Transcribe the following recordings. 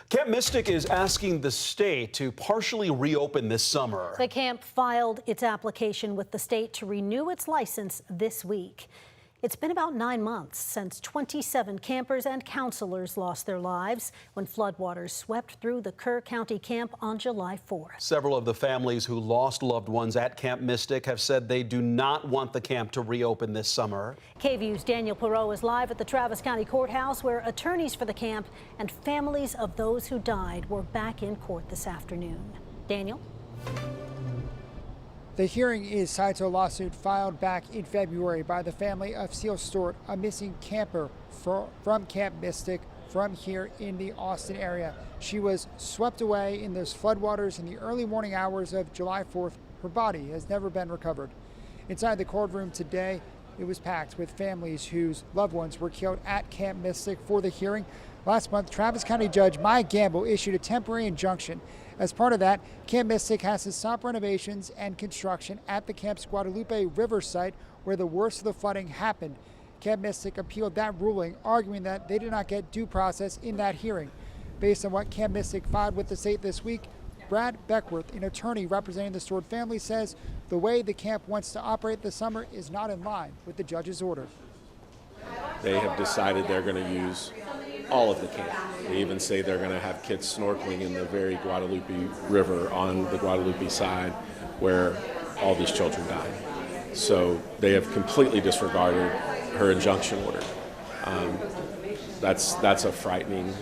Camp Mystic is asking the state to partially reopen this summer. The camp filed its application with the state to renew its license this week. It's been about 9 months since 27 campers and counselors lost their lives when floodwaters swept through the Kerr County camp on July 4th. Several of the families who lost loved ones at Camp Mystic have said they do not want the camp to reopen this summer. KVUE's Daniel Perot is live at the Travis County Courthouse, where attorneys for the camp and families of those who died were back in court this afternoon. Daniel? The hearing is tied to a lawsuit filed back in February by the family of Seal Stewart, a missing camper from Camp Mystic from here in the Austin area. She was swept away in those floodwaters in the early morning hours of July 4th. Her body has never been recovered. Inside the courtroom today, it was packed with families whose loved ones were killed at Camp Mystic for the hearing. Last month, Travis County Judge Maya Gamble issued a temporary injunction. As part of that, Camp Mystic has to stop renovations and construction at the camp's Guadalupe River site, where the worst of the flooding happened. Camp Mystic appealed that ruling, arguing that they did not get due process in that hearing. Based on what Camp Mystic filed with the state this week, Brad Beckworth, an attorney representing the Stewart family, says the way the camp wants to operate this summer is not in line with the judge's order. They have decided they're going to use all of the camp. They even say they're going to have kids snorkeling in the very Guadalupe River on the Guadalupe side where all these children died. So they have completely disregarded her injunction order. That's a frightening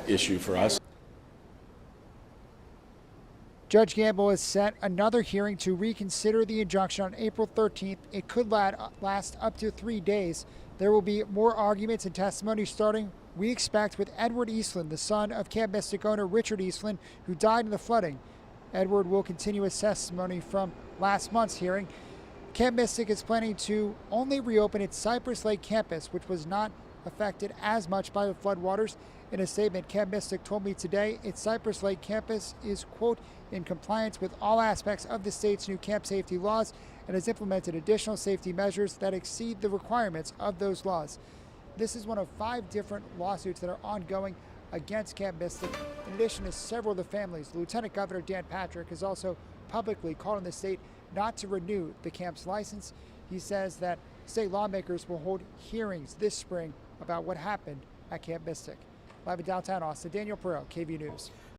issue for us. Judge Gamble has set another hearing to reconsider the injunction on April 13th. It could last up to 3 days. There will be more arguments and testimony starting, we expect, with Edward Eastland, the son of Camp Mystic owner Richard Eastland, who died in the flooding. Edward will continue his testimony from last month's hearing. Camp Mystic is planning to only reopen its Cypress Lake campus, which was not affected as much by the floodwaters. In a statement, Camp Mystic told me today its Cypress Lake campus is, quote, in compliance with all aspects of the state's new camp safety laws and has implemented additional safety measures that exceed the requirements of those laws. This is one of 5 different lawsuits that are ongoing against Camp Mystic. In addition to several of the families, Lieutenant Governor Dan Patrick has also publicly called on the state not to renew the camp's license. He says that state lawmakers will hold hearings this spring about what happened at Camp Mystic. Live in downtown Austin, Daniel Perot, KVUE News.